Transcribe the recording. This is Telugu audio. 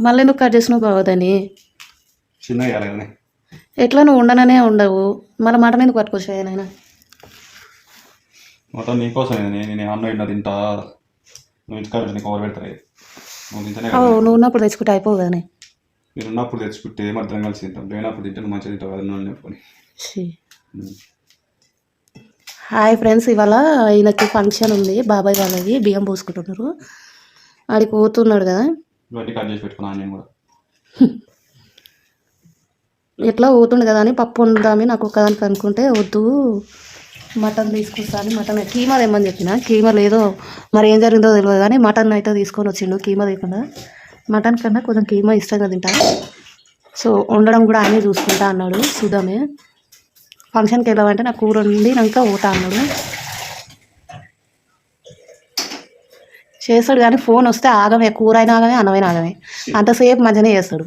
మళ్ళీ ఎందుకు కట్ చేసినావు బావదని? చిన్నగా వేయాలి కానీ ఎట్లా నువ్వు ఉండననే ఉండవు, మళ్ళీ మటన్ ఎందుకు పట్టుకొచ్చాయి నాయన? మొత్తం నీకోసం నేను అన్నం ఎన్న తింటా, నువ్వు ఇంటికాడ నీకు ఓవర్ పెడతాయి, నువ్వు తింటేనే ఓ కదా. నువ్వు ఉన్నప్పుడు తెచ్చుకుంటే అయిపోవు కానీ. మీరు ఉన్నప్పుడు తెచ్చుకుంటే మధ్యాహ్నం కలిసి తింటాం, లేనప్పుడు తింటే నువ్వు మంచిగా తింటావు కదా నన్ను చెప్పుకొని. హాయ్ ఫ్రెండ్స్, ఇవాళ ఈయనకి ఫంక్షన్ ఉంది, బాబాయ్ వాళ్ళది, బియ్యం పోసుకుంటున్నారు. ఆడికి పోతున్నాడు కదా, ఇవన్నీ కట్ చేసి పెట్టుకున్నాను నేను కూడా. ఎట్లా పోతుండు కదా అని పప్పు వండుదామని నాకు ఒక్కదానికి అనుకుంటే వద్దు మటన్ తీసుకొస్తా అని మటన్ కీమా తెమ్మని చెప్పిన. కీమా లేదో మరి ఏం జరిగిందో తెలియదు కానీ మటన్ అయితే తీసుకొని వచ్చిండు. కీమా లేకుండా మటన్ కన్నా కొంచెం కీమా ఇష్టంగా తింటా, సో వండడం కూడా ఆయనే చూసుకుంటా అన్నాడు. చూద్దామే, ఫంక్షన్కి వెళ్ళామంటే నాకు కూర వండినాక పోతా అన్నాడు. చేస్తాడు కానీ ఫోన్ వస్తే ఆగమే, కూర అయినా ఆగమే, అన్నమైన ఆగమే, అంతసేపు మధ్యనే చేస్తాడు.